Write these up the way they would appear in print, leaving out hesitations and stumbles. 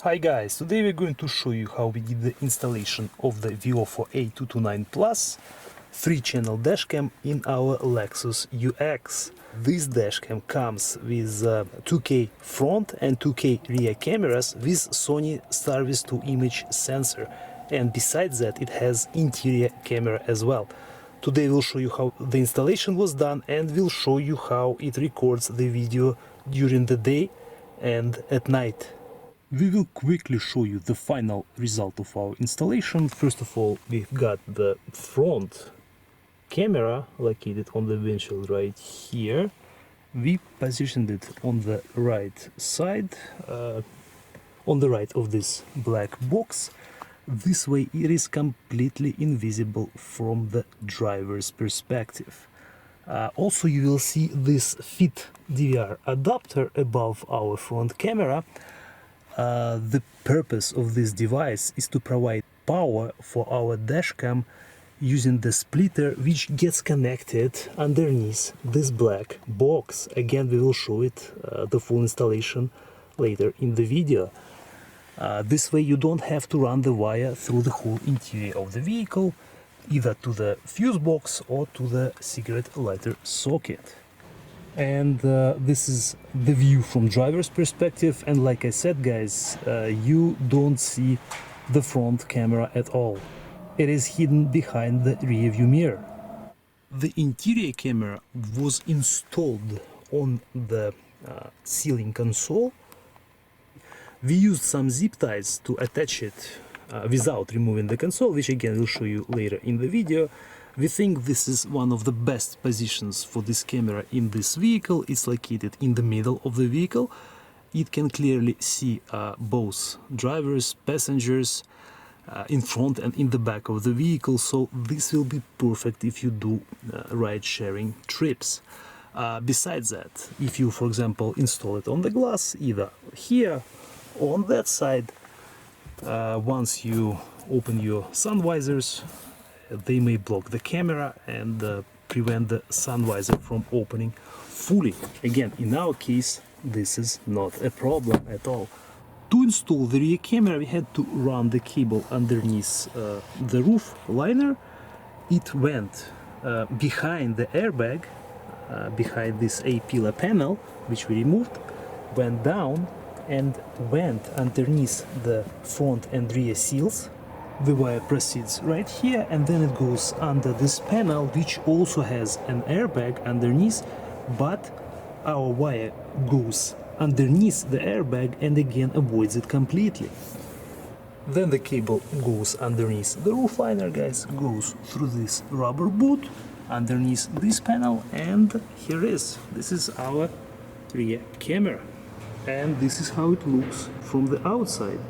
Hi guys, today we're going to show you how we did the installation of the Viofo A229 Plus 3-channel dashcam in our Lexus UX. This dashcam comes with 2K front and 2K rear cameras with Sony Starvis 2 image sensor, and besides that it has interior camera as well. Today we'll show you how the installation was done, and we'll show you how it records the video during the day and at night. We will quickly show you the final result of our installation. First of all, we've got the front camera located on the windshield right here. We positioned it on the right side, on the right of this black box. This way it is completely invisible from the driver's perspective. Also, you will see this FITDVR adapter above our front camera. The purpose of this device is to provide power for our dashcam using the splitter, which gets connected underneath this black box. Again, we will show it, the full installation, later in the video. This way you don't have to run the wire through the whole interior of the vehicle, either to the fuse box or to the cigarette lighter socket. And this is the view from driver's perspective, and like I said guys, you don't see the front camera at all. It is hidden behind the rear view mirror. The interior camera was installed on the ceiling console. We used some zip ties to attach it without removing the console, which again we'll show you later in the video. We think this is one of the best positions for this camera in this vehicle. It's located in the middle of the vehicle. It can clearly see both drivers, passengers, in front and in the back of the vehicle, so this will be perfect if you do ride-sharing trips. Besides that, if you, for example, install it on the glass, either here or on that side, once you open your sun visors, they may block the camera and prevent the sun visor from opening fully. Again, in our case, this is not a problem at all. To install the rear camera, we had to run the cable underneath the roof liner. It went behind the airbag, behind this A-pillar panel, which we removed, went down and went underneath the front and rear seals. The wire proceeds right here, and then it goes under this panel, which also has an airbag underneath, but our wire goes underneath the airbag and again avoids it completely. Then the cable goes underneath the roof liner, guys, goes through this rubber boot underneath this panel, and here is. This is our rear camera, and this is how it looks from the outside.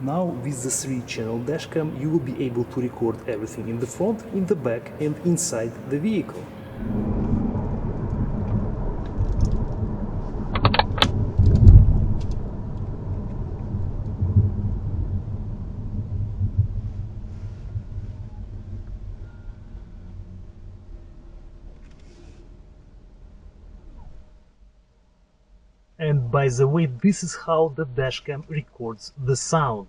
Now with the 3-channel dashcam you will be able to record everything in the front, in the back and inside the vehicle. And by the way, this is how the dashcam records the sound.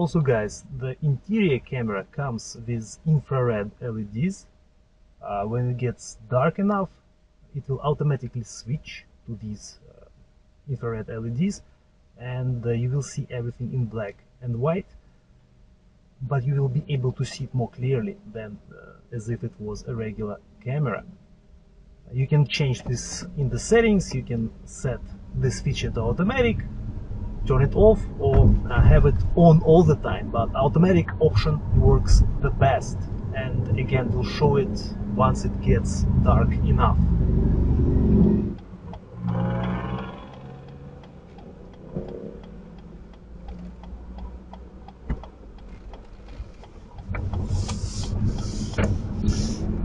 Also guys, the interior camera comes with infrared LEDs. When it gets dark enough, it will automatically switch to these infrared LEDs, and you will see everything in black and white, but you will be able to see it more clearly than as if it was a regular camera. You can change this in the settings. You can set this feature to automatic, turn it off, or have it on all the time, but automatic option works the best, and again we'll show it once it gets dark enough.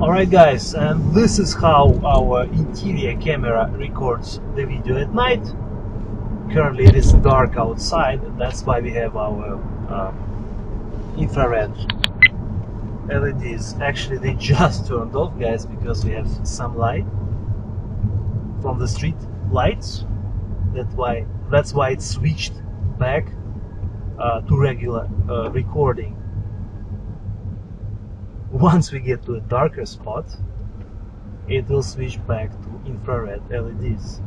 Alright guys, and this is how our interior camera records the video at night. Currently it is dark outside, and that's why we have our infrared LEDs. Actually they just turned off guys, because we have some light from the street lights. That's why it switched back to regular recording. Once we get to a darker spot, it will switch back to infrared LEDs.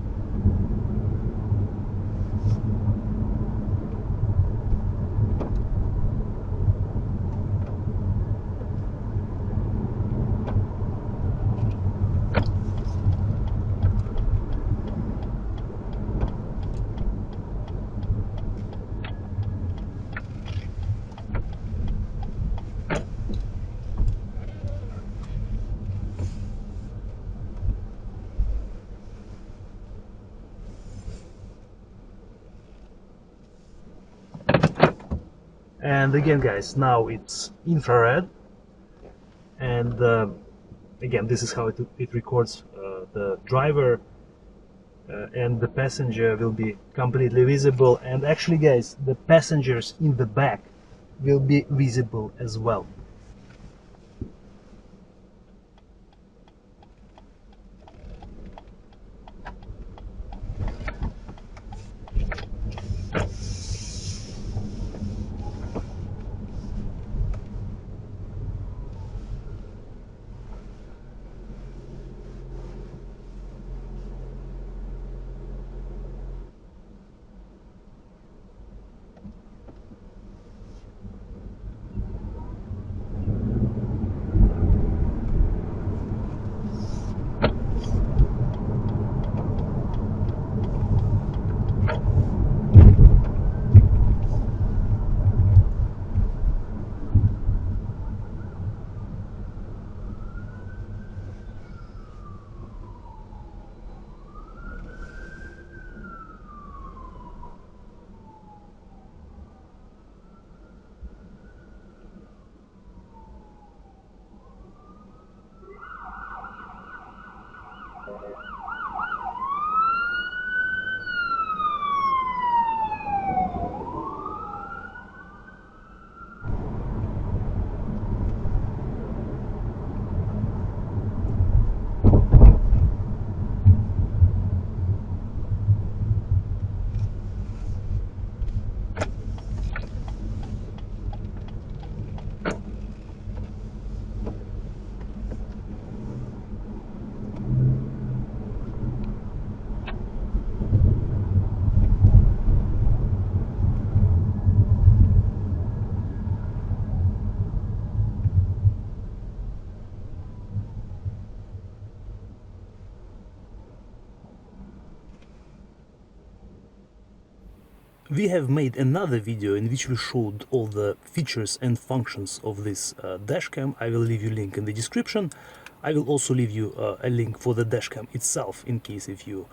And again guys, now it's infrared, and again this is how it records the driver, and the passenger will be completely visible, and actually guys, the passengers in the back will be visible as well. We have made another video in which we showed all the features and functions of this dashcam. I will leave you a link in the description. I will also leave you a link for the dashcam itself, in case if you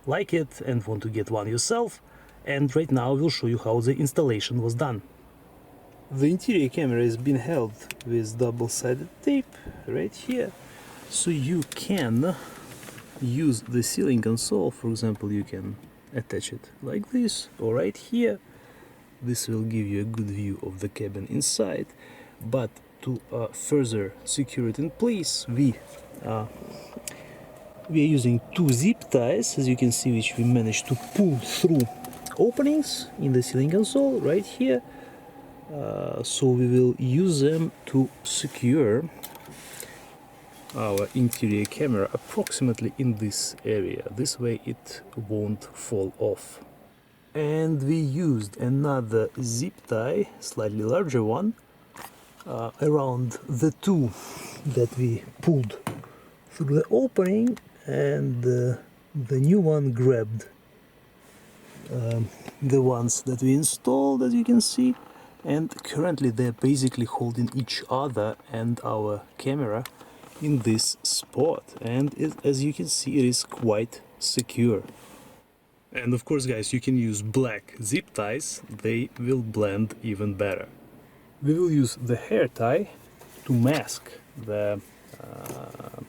like it and want to get one yourself. And right now I will show you how the installation was done. The interior camera is being held with double-sided tape right here, so you can use the ceiling console. For example, you can attach it like this, or right here. This will give you a good view of the cabin inside, but to further secure it in place, we are using two zip ties, as you can see, which we managed to pull through openings in the ceiling console right here. so we will use them to secure our interior camera approximately in this area. This way it won't fall off. And we used another zip tie, slightly larger one, around the two that we pulled through the opening, and the new one grabbed the ones that we installed, as you can see, and currently they're basically holding each other and our camera in this spot, and as you can see, it is quite secure. And of course, guys, you can use black zip ties, they will blend even better. We will use the hair tie to mask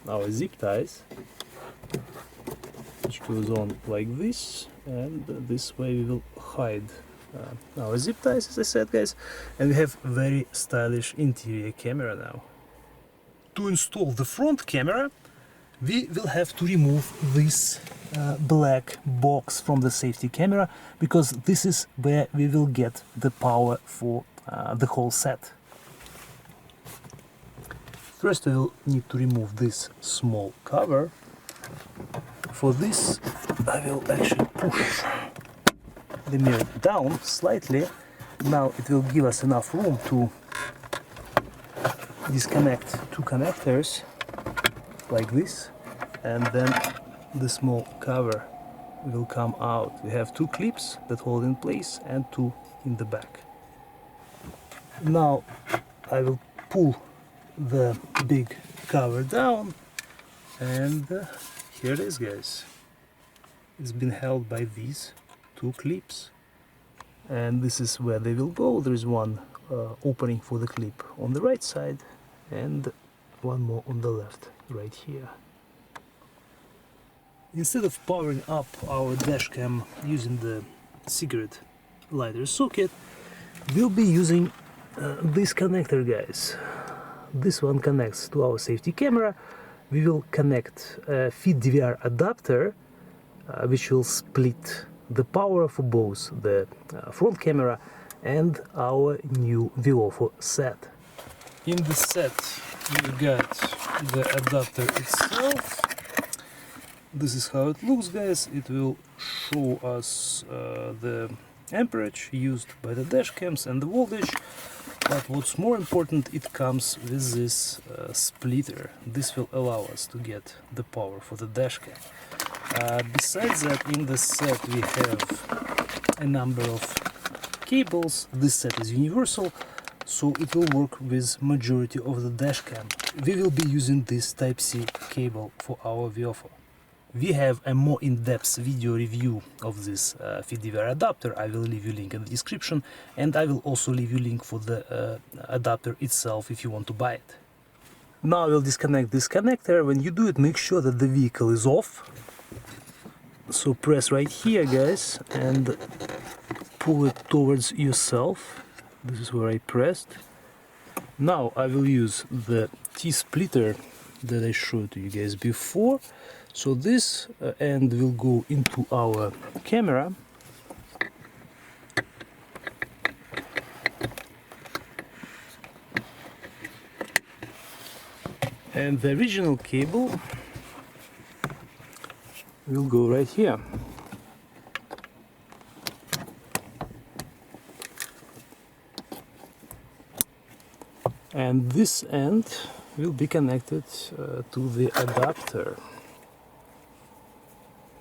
our zip ties, which goes on like this, and this way we will hide our zip ties, as I said, guys, and we have very stylish interior camera now. To install the front camera, we will have to remove this black box from the safety camera, because this is where we will get the power for the whole set. First we will need to remove this small cover. For this I will actually push the mirror down slightly. Now it will give us enough room to disconnect two connectors like this, and then the small cover will come out. We have two clips that hold in place and two in the back. Now I will pull the big cover down, and here it is, guys. It's been held by these two clips, and this is where they will go. There is one opening for the clip on the right side and one more on the left, right here. Instead of powering up our dashcam using the cigarette lighter socket, we'll be using this connector, guys. This one connects to our safety camera. We will connect a FITDVR adapter, which will split the power for both the front camera and our new Viofo set. In the set we got the adapter itself. This is how it looks, guys. It will show us the amperage used by the dash cams and the voltage, but what's more important, it comes with this splitter. This will allow us to get the power for the dash cam. Besides that, in the set we have a number of cables. This set is universal, so it will work with majority of the dash cam. We will be using this Type-C cable for our Viofo. We have a more in-depth video review of this FITDVR adapter. I will leave you a link in the description, and I will also leave you a link for the adapter itself if you want to buy it. Now I will disconnect this connector. When you do it, make sure that the vehicle is off. So press right here, guys, and pull it towards yourself. This is where I pressed. Now I will use the T-splitter that I showed you guys before. So this end will go into our camera, and the original cable will go right here. And this end will be connected to the adapter.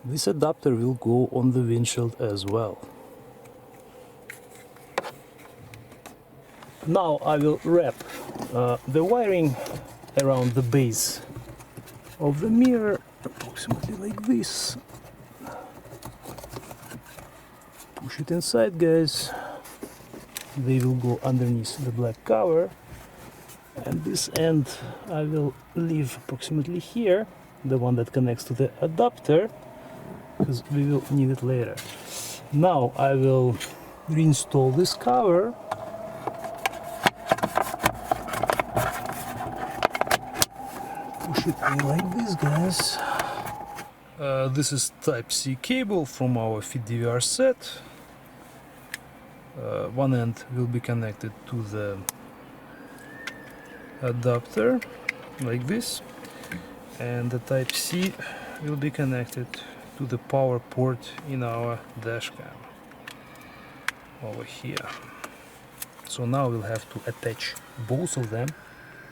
This adapter will go on the windshield as well. Now I will wrap the wiring around the base of the mirror, approximately like this. Push it inside, guys. They will go underneath the black cover. And this end I will leave approximately here, the one that connects to the adapter, because we will need it later. Now I will reinstall this cover. Push it in like this, guys. This is Type-C cable from our FITDVR set. one end will be connected to the adapter like this, and the Type C will be connected to the power port in our dashcam over here. So now we'll have to attach both of them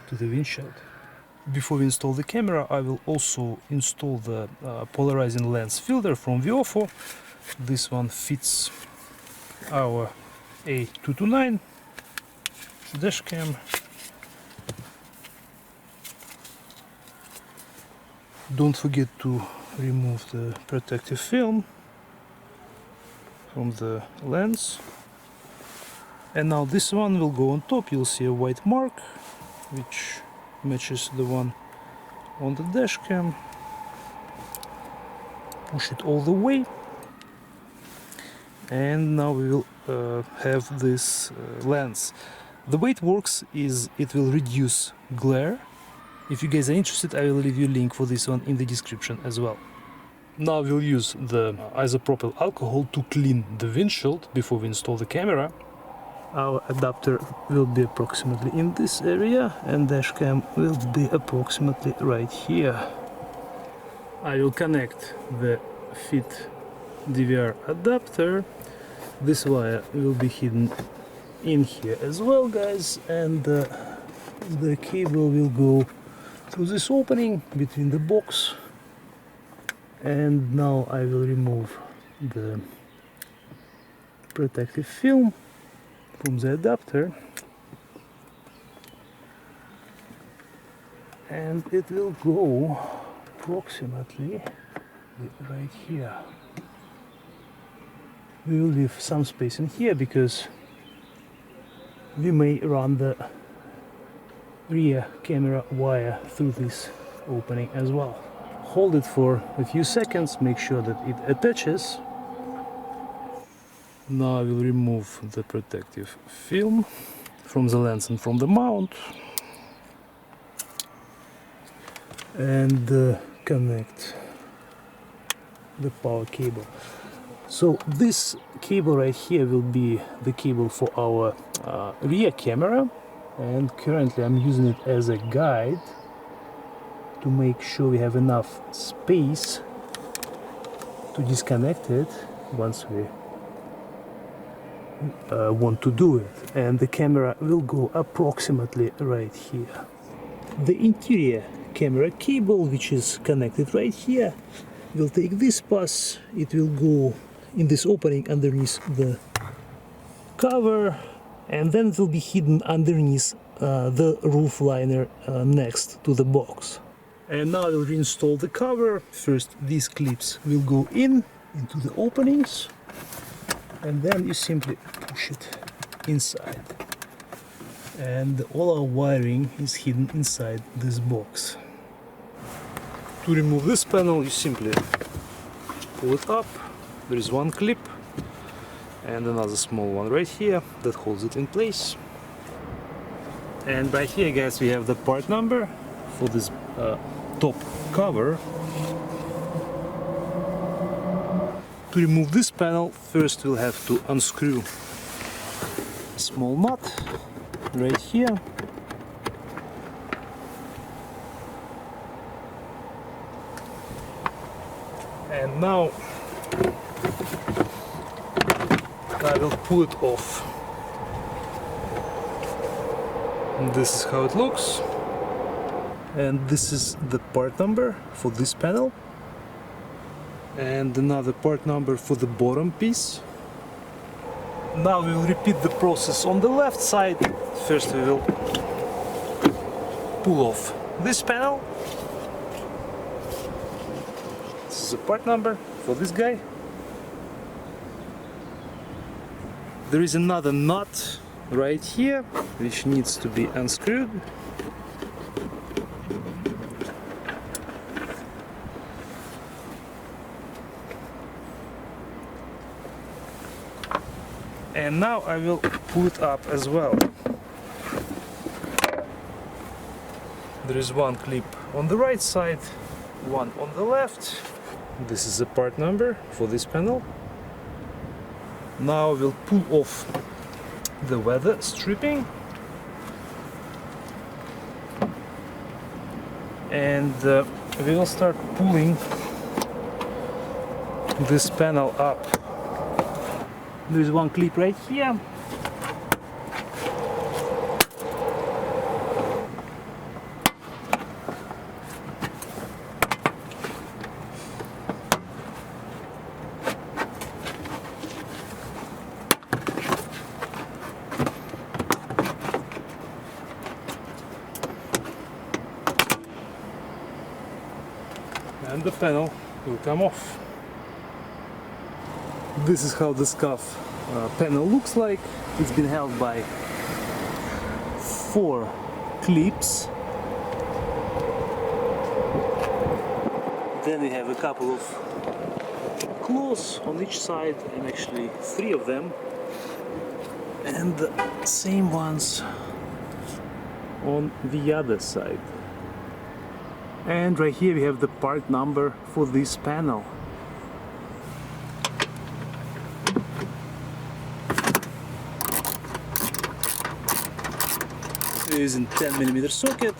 to the windshield. Before we install the camera, I will also install the polarizing lens filter from Viofo. This one fits our A229 dashcam. Don't forget to remove the protective film from the lens. And now this one will go on top. You'll see a white mark which matches the one on the dashcam. Push it all the way, and now we will have this lens. The way it works is it will reduce glare. If you guys are interested, I will leave you a link for this one in the description as well. Now we'll use the isopropyl alcohol to clean the windshield before we install the camera. Our adapter will be approximately in this area, and dashcam will be approximately right here. I will connect the FITDVR adapter. This wire will be hidden in here as well, guys, and the cable will go through this opening between the box. And now I will remove the protective film from the adapter, and it will go approximately right here. We will leave some space in here because we may run the rear camera wire through this opening as well. Hold it for a few seconds, make sure that it attaches. Now I will remove the protective film from the lens and from the mount, and connect the power cable. So this cable right here will be the cable for our rear camera, and currently I'm using it as a guide to make sure we have enough space to disconnect it once we want to do it. And the camera will go approximately right here. The interior camera cable, which is connected right here, will take this pass. It will go in this opening underneath the cover, and then it will be hidden underneath the roof liner next to the box. And now I will reinstall the cover. First, these clips will go into the openings, and then you simply push it inside, and all our wiring is hidden inside this box. To remove this panel, you simply pull it up. There is one clip and another small one right here that holds it in place. And right here, guys, we have the part number for this top cover. To remove this panel, first we'll have to unscrew a small nut right here. And now I will pull it off. And this is how it looks. And this is the part number for this panel. And another part number for the bottom piece. Now we will repeat the process on the left side. First we will pull off this panel. This is a part number for this guy. There is another nut right here which needs to be unscrewed. And now I will pull it up as well. There is one clip on the right side, one on the left. This is the part number for this panel. Now we'll pull off the weather stripping, and we will start pulling this panel up. There is one clip right here. And the panel will come off. This is how the scuff panel looks like. It's been held by 4 clips. Then we have a couple of claws on each side, and actually 3 of them, and the same ones on the other side. And right here we have the part number for this panel. It is in 10mm socket.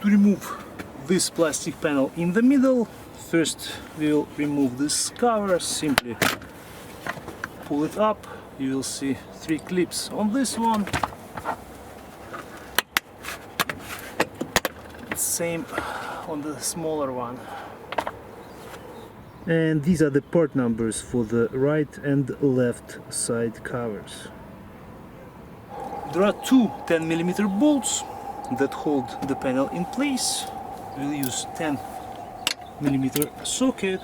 To remove this plastic panel in the middle, first we will remove this cover. Simply pull it up. You will see 3 clips on this one. Same on the smaller one. And these are the part numbers for the right and left side covers. There are 2 10mm bolts that hold the panel in place. We'll use 10mm socket.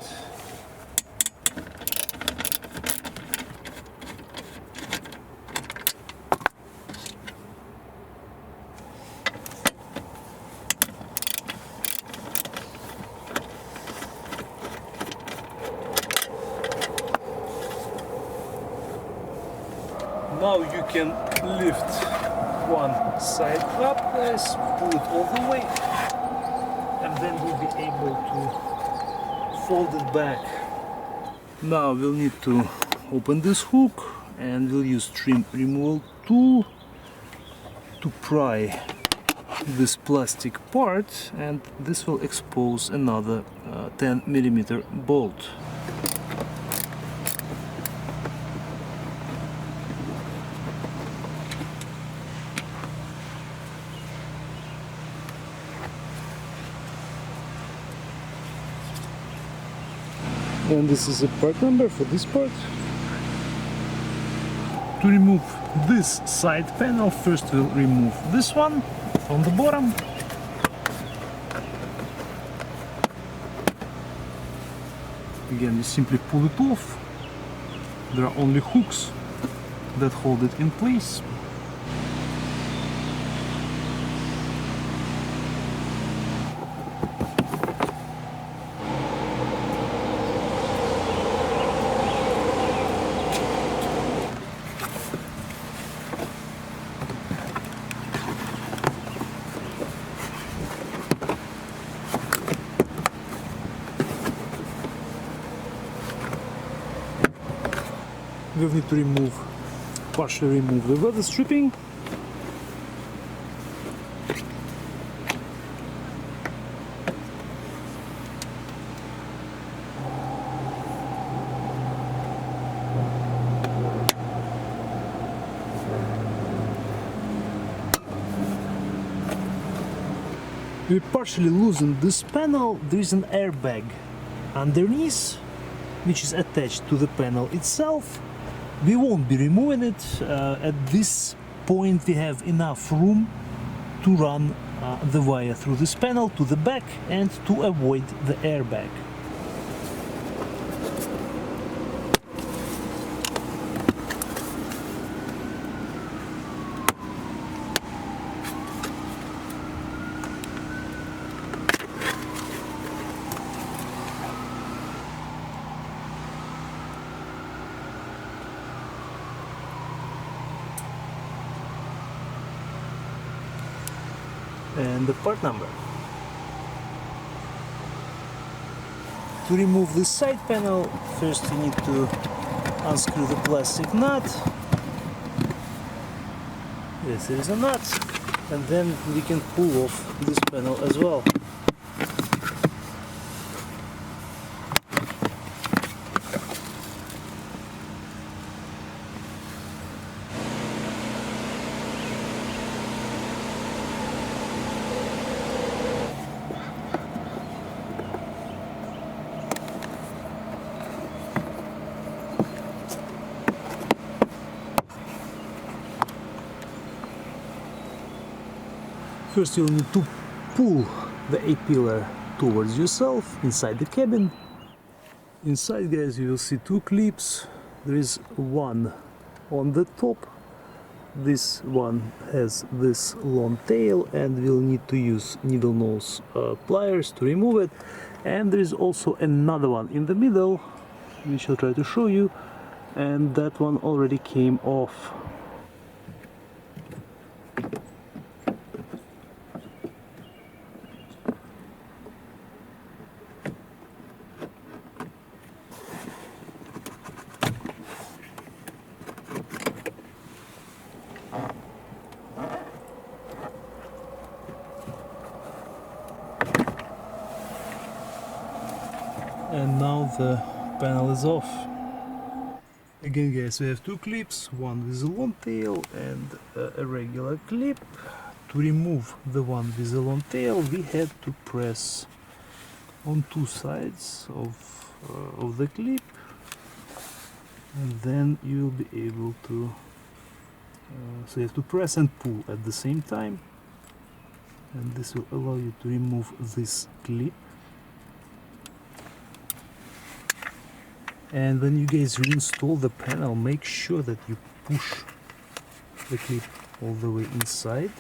Now you can lift one side up, guys, pull it all the way, and then we'll be able to fold it back. Now we'll need to open this hook, and we'll use trim removal tool to pry this plastic part, and this will expose another 10mm bolt. And this is a part number for this part. To remove this side panel, first we'll remove this one on the bottom. Again, you simply pull it off. There are only hooks that hold it in place. We'll need to partially remove the weather stripping. We partially loosened this panel. There is an airbag underneath, which is attached to the panel itself. We won't be removing it. At this point we have enough room to run the wire through this panel to the back and to avoid the airbag. And the part number. To remove this side panel, first you need to unscrew the plastic nut. Yes, there is a nut, and then we can pull off this panel as well. First you'll need to pull the A-pillar towards yourself inside the cabin. Inside, guys, you will see two clips. There is one on the top. This one has this long tail and we'll need to use needle nose pliers to remove it. And there is also another one in the middle, which I'll try to show you, and that one already came off. And now the panel is off. Again, guys, we have two clips, one with a long tail and a regular clip. To remove the one with the long tail, we had to press on two sides of the clip, and then you'll be able to so you have to press and pull at the same time, and this will allow you to remove this clip. And when you guys reinstall the panel, make sure that you push the clip all the way inside,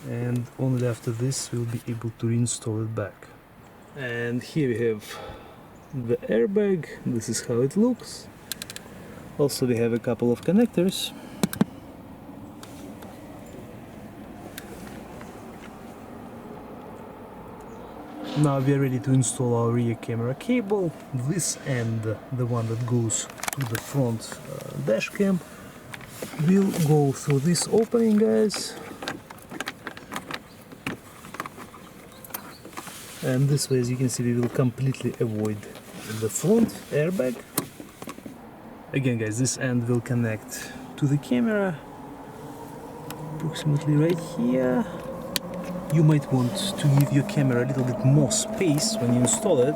and only after this we'll be able to reinstall it back. And here we have the airbag. This is how it looks. Also, we have a couple of connectors. Now we are ready to install our rear camera cable. This end, the one that goes to the front dash cam, will go through this opening, guys. And this way, as you can see, we will completely avoid the front airbag. Again, guys, this end will connect to the camera approximately right here. You might want to give your camera a little bit more space when you install it,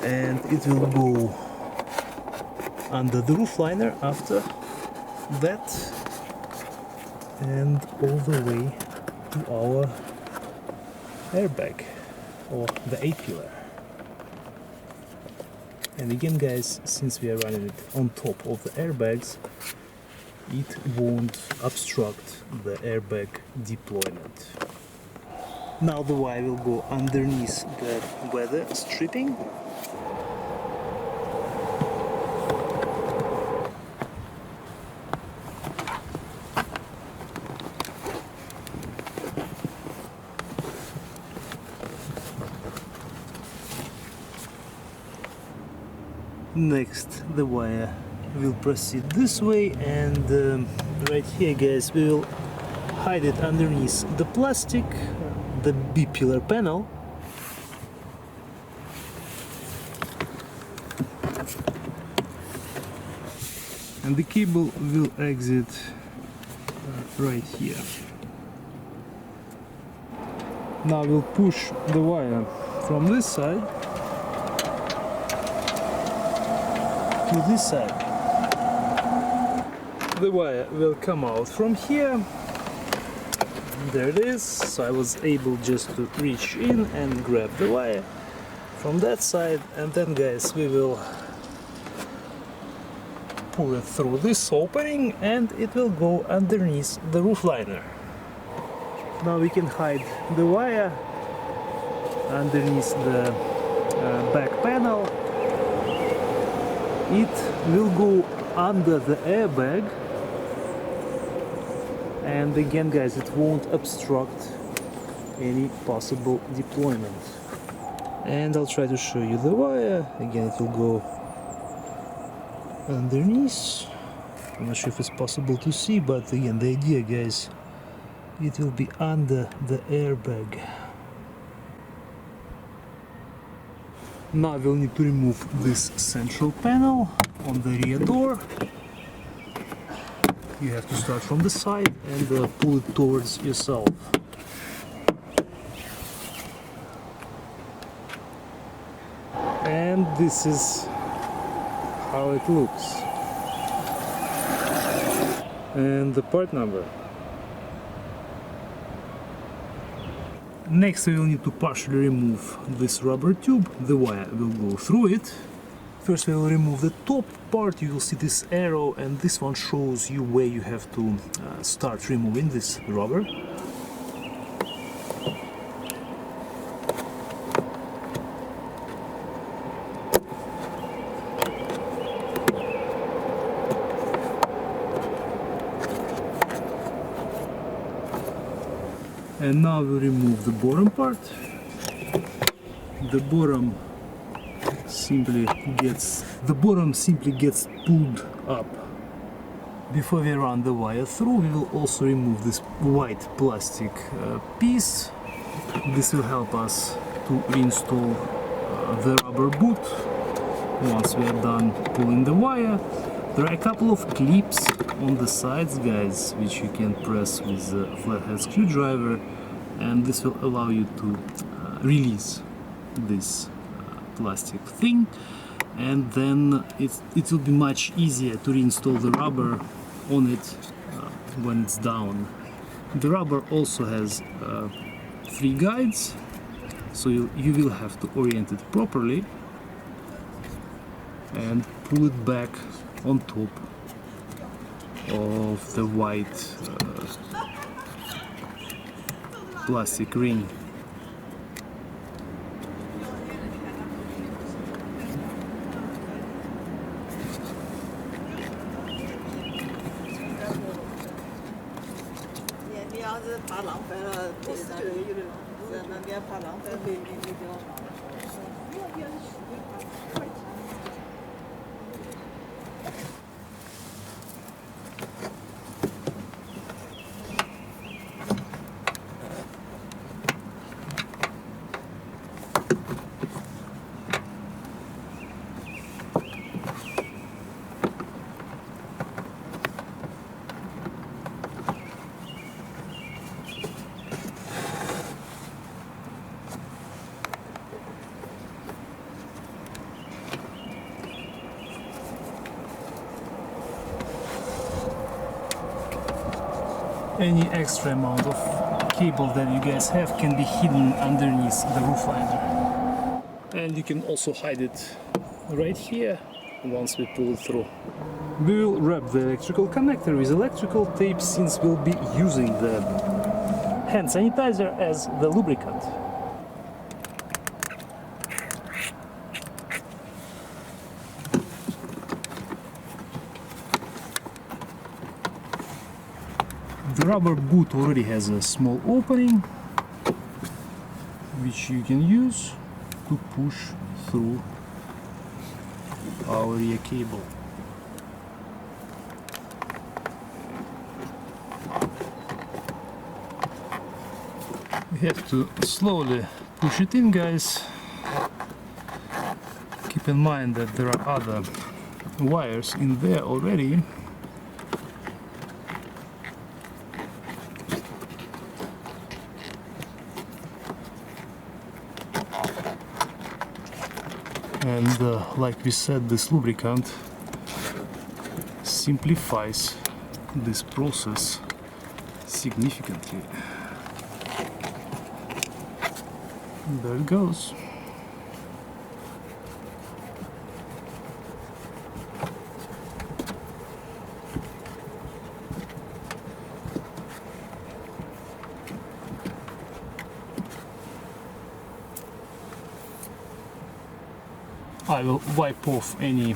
and it will go under the roof liner after that, and all the way to our airbag or the A-pillar. And again, guys, since we are running it on top of the airbags, it won't obstruct the airbag deployment. Now the wire will go underneath the weather stripping. Next, the wire will proceed this way, and right here, guys, we will hide it underneath the plastic, the B-pillar panel. And the cable will exit right here. Now we'll push the wire from this side to this side. The wire will come out from here. There it is. So I was able just to reach in and grab the wire from that side, and then, guys, we will pull it through this opening and it will go underneath the roof liner. Now we can hide the wire underneath the back panel. It will go under the airbag, and again, guys, it won't obstruct any possible deployment. And I'll try to show you the wire. Again, it will go underneath. I'm not sure if it's possible to see, but again, the idea, guys, it will be under the airbag. Now we'll need to remove this central panel on the rear door. You have to start from the side and pull it towards yourself. And this is how it looks. And the part number. Next we will need to partially remove this rubber tube. The wire will go through it. First we will remove the top part. You will see this arrow, and this one shows you where you have to start removing this rubber. And now we remove the bottom part. The bottom simply gets pulled up. Before we run the wire through, we will also remove this white plastic piece. This will help us to reinstall the rubber boot. Once we are done pulling the wire, there are a couple of clips on the sides, guys, which you can press with a flathead screwdriver, and this will allow you to release this plastic thing, and then it will be much easier to reinstall the rubber on it when it's down. The rubber also has 3 guides, so you will have to orient it properly and pull it back on top of the white plastic ring. Any extra amount of cable that you guys have can be hidden underneath the roof liner. And you can also hide it right here once we pull it through. We will wrap the electrical connector with electrical tape, since we'll be using the hand sanitizer as the lubricant. The rubber boot already has a small opening which you can use to push through our rear cable. We have to slowly push it in, guys. Keep in mind that there are other wires in there already. And like we said, this lubricant simplifies this process significantly. There it goes. I will wipe off any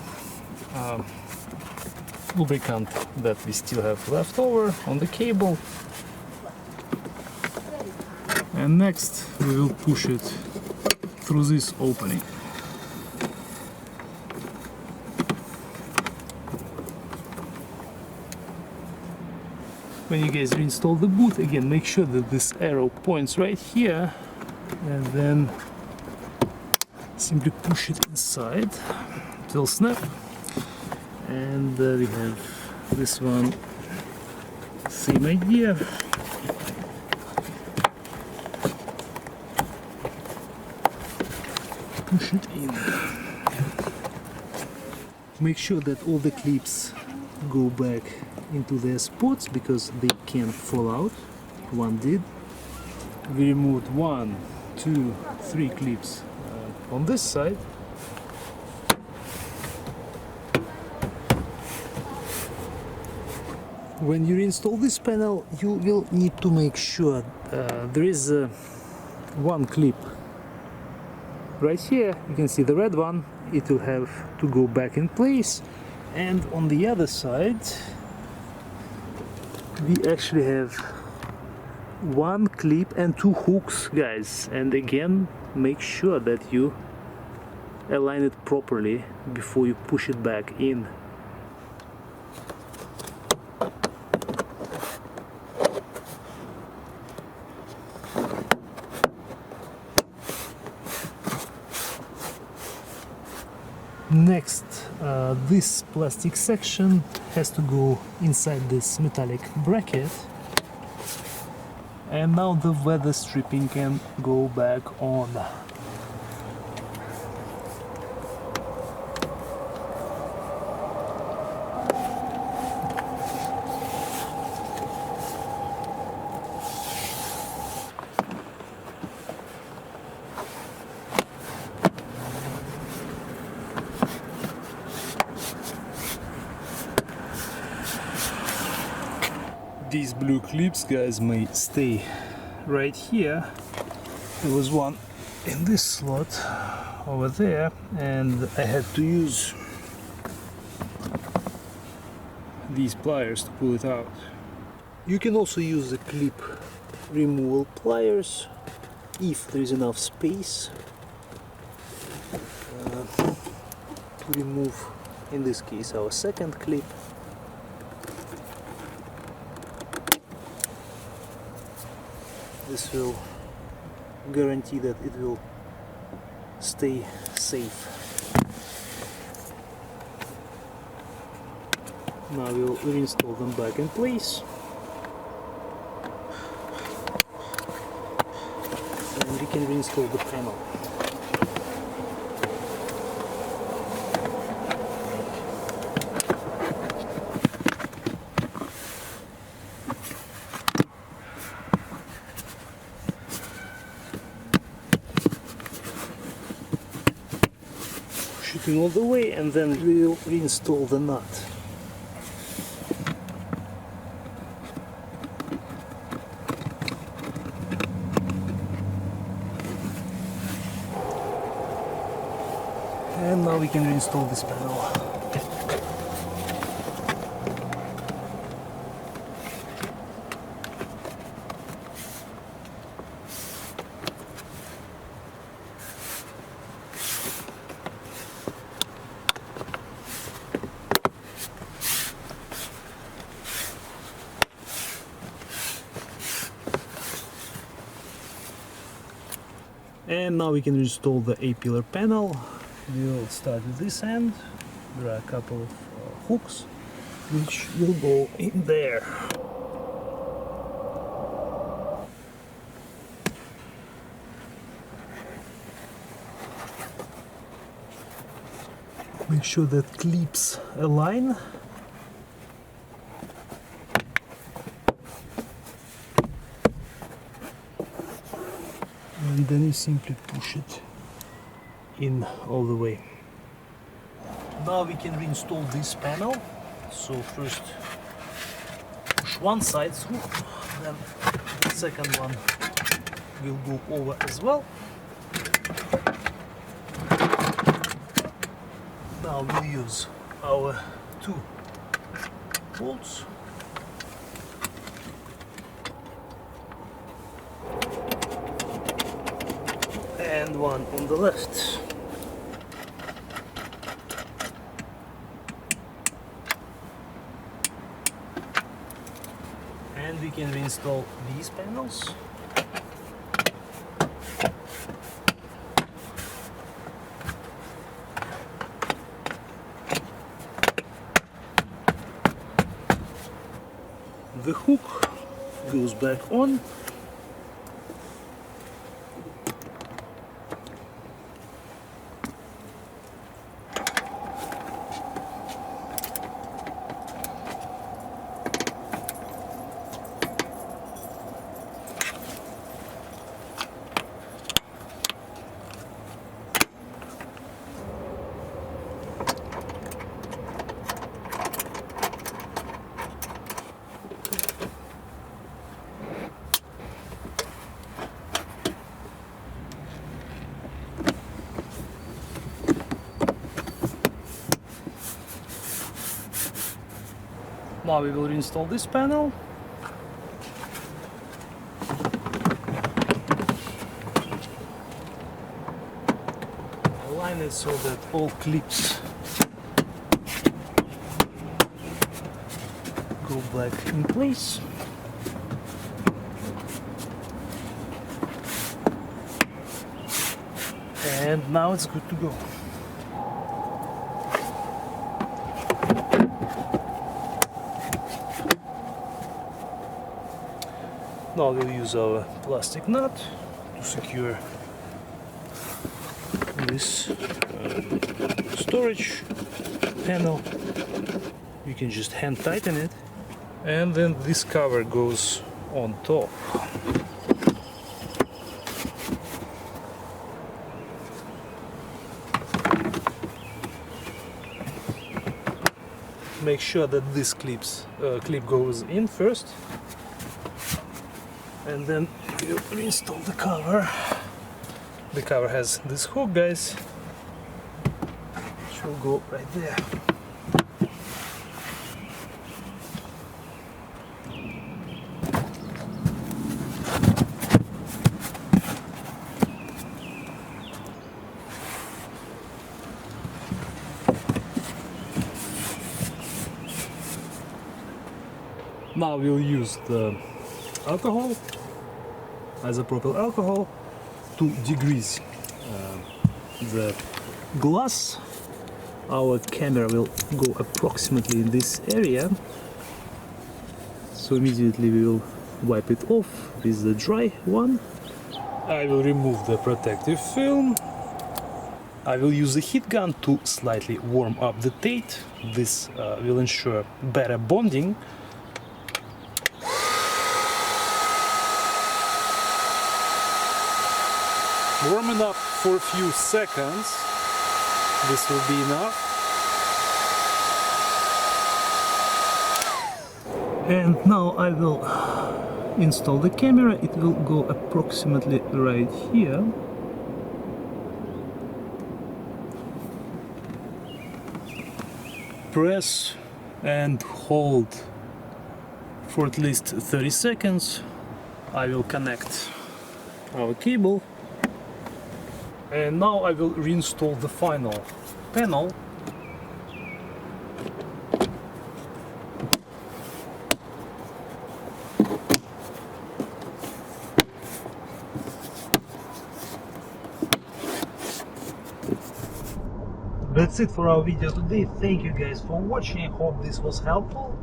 lubricant that we still have left over on the cable, And next we will push it through this opening. When you guys reinstall the boot, again make sure that this arrow points right here, and then simply push it inside till snap. And we have this one, same idea. Push it in. Make sure that all the clips go back into their spots because they can't fall out. One did. We removed 1, 2, 3 clips on this side. When you install this panel, you will need to make sure there is one clip right here. You can see the red one. It will have to go back in place, and on the other side we actually have one clip and 2 hooks, guys. And again, make sure that you align it properly before you push it back in. Next, this plastic section has to go inside this metallic bracket, and now the weather stripping can go back on. These blue clips, guys, may stay right here. There was one in this slot over there, and I had to use these pliers to pull it out. You can also use the clip removal pliers if there is enough space to remove, in this case, our second clip. This will guarantee that it will stay safe. Now we'll reinstall them back in place. And we can reinstall the panel. All the way, and then we'll reinstall the nut. And now we can reinstall this panel. And now we can install the A-pillar panel. We'll start with this end. There are a couple of hooks which will go in there. Make sure that clips align. And then you simply push it in all the way. Now we can reinstall this panel. So first push one side through, then the second one will go over as well. Now we'll use our 2 bolts. and one on the left. And we can reinstall these panels. The hook goes back on. Now we will reinstall this panel. Align it so that all clips go back in place. And now it's good to go. Now we'll use our plastic nut to secure this storage panel. You can just hand tighten it, and then this cover goes on top. Make sure that this clip goes in first, and then we'll reinstall the cover. The cover has this hook, guys, which will go right there. Now we'll use the alcohol, isopropyl alcohol, to degrease the glass. Our camera will go approximately in this area, so immediately we will wipe it off with the dry one. I will remove the protective film. I will use a heat gun to slightly warm up the tape. This will ensure better bonding. Warm it up for a few seconds. This will be enough. And now I will install the camera. It will go approximately right here. Press and hold for at least 30 seconds. I will connect our cable. And now I will reinstall the final panel. That's it for our video today. Thank you guys for watching. I hope this was helpful.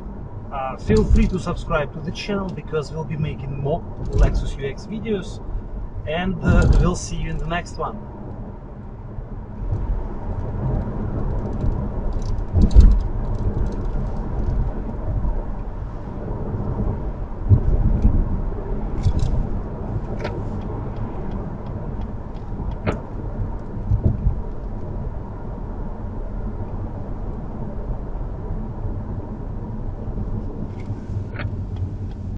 Feel free to subscribe to the channel because we'll be making more Lexus UX videos. And we'll see you in the next one.